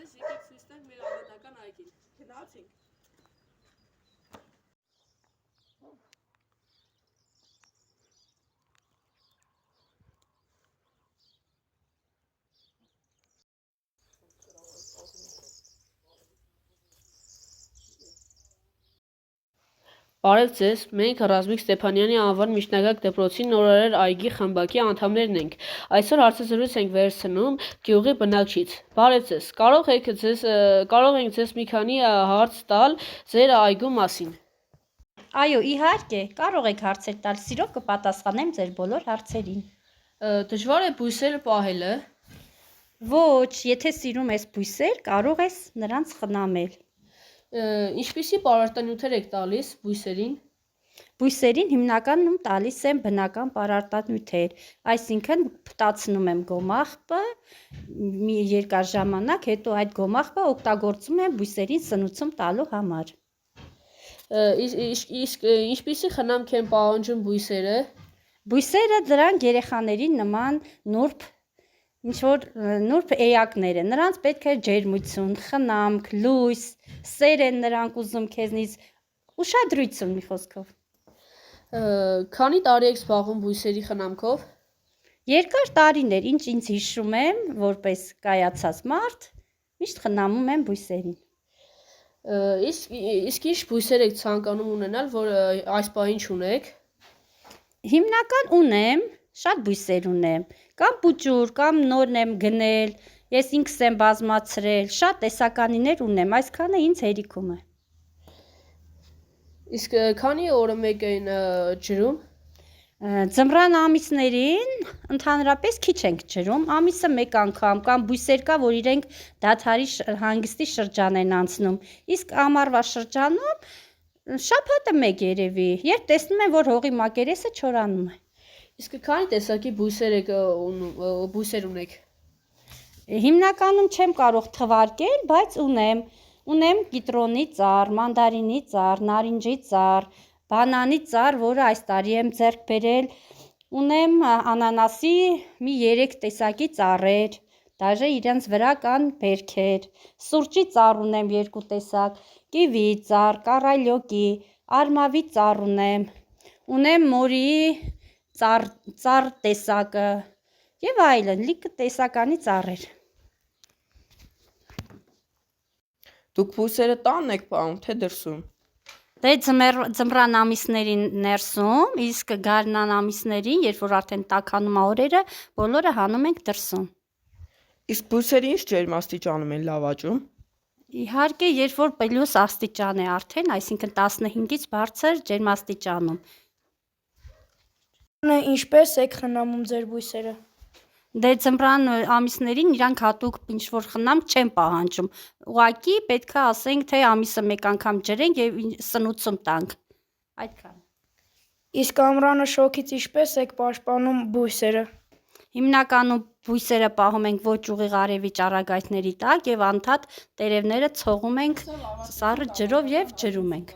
ձեզ, եկեք ցույց տանք մեր ավանդական այգին։ Գնացինք։ Բարև ձեզ, մենք Ռազմիկ Ստեփանյանի անվան միջնակարգ դպրոցի Նորարար այգի խմբակի անդամներն ենք։ Այսօր հարցազրույց ենք վերցնում գյուղի բնակչից։ Բարև ձեզ, կարող ենք ձեզ մի քանի հարց տալ ձեր այգու մասին։ Այո, իհարկե, կարող եք հարցեր տալ, սիրով կպատասխանեմ ձեր բոլոր հարցերին։ Դժվար է բույսերը պահելը։ Ոչ, եթե սիրում ես բույսեր, կարող ես նրանց խնամել։ Ինչպիսի պարարտանյութեր եք տալիս բույսերին։ Բույսերին հիմնականում տալիս եմ բնական պարարտանյութեր, այսինքն փտացնում եմ գոմաղբը մի երկար ժամանակ, հետո այդ գոմաղբը օգտագործում եմ բույսերին սնուցում տալու համար։ Իսկ ինչպիսի խնամք են պահանջում բույսերը։ Բույսերը դրանք երեխաների նման նուրբ էակներ են, նրանց պետք է ջերմություն, խնամք, լույս, սեր են նրանք ուզում քեզնից, ուշադրություն մի խոսքով։ Քանի տարի եք զբաղվում բույսերի խնամքով։ Երկար տարիներ, ինչ ինձ հիշում եմ, որպես կայացած մարդ, միշտ խնամում եմ բույսերին։ Իսկ ինչ բույսեր եք ցանկանում ունենալ, որ այս պահին չունեք։ Հիմնական ունեմ, շատ բույսեր ունեմ, կամ պուճուր, կամ նորն եմ գնել, ես ինքս եմ բազմացրել, շատ տեսականիներ ունեմ, այսքանը ինձ հերիքում է։ Իսկ քանի օրը մեկ են ջրում։ Ձմռան ամիսներին ընդհանրապես քիչ ենք ջրում, ամիսը մեկ անգամ, կամ բույսեր կա, որ իրենք դադարի հանգստի շրջան են անցնում, իսկ ամառվա շրջանում շաբաթը մեկ երևի, երբ տեսնում եմ, որ հողի մակերեսը չորանում է։ Իսկ քանի տեսակի բույսեր ունեք։ Հիմնականում չեմ կարող թվարկել, բայց ունեմ կիտրոնի ծառ, մանդարինի ծառ, նարինջի ծառ, բանանի ծառ, որը այս տարի եմ ձեռք բերել, ունեմ անանասի մի 3 տեսակի ծառեր, դաժե իրենց վրա կան բերքեր, սուրճի ծառ ունեմ 2 տեսակ, կիվի ծառ, կարալյոկի, արմավի ծառ ունեմ մորի ծառ տեսակը և այլն, լիքը տեսականի ծառեր։ Դուք բույսերը տանն եք պահում, թե դրսում։ Դե ձմռան ամիսներին ներսում, իսկ գարնան ամիսներին, երբ որ արդեն տաքանում է օրերը, բոլորը հանում ենք դրսում։ Իսկ բույսերը ինչ ջերմաստիճանում են լավաճում։ Իհարկե, երբ որ պլյուս աստիճան է արդեն, այսինքն 15-ից բարձր ջերմաստիճանում։ Ինչպես եք խնամում ձեր բույսերը։ Դե ձմռան ամիսներին իրանք հատուկ ինչ-որ խնամք չեն պահանջում, ուղղակի պետք է ասենք, թե ամիսը մեկ անգամ ջրենք և սնուցում տանք, այդքան։ Իսկ ամռանը շոգից ինչպես եք պաշտպանում բույսերը։ Հիմնականում բույսերը պահում ենք ոչ ուղիղ արևի ճառագայթների տակ և անդադ տերևները ցողում ենք սառը ջրով և ջրում ենք։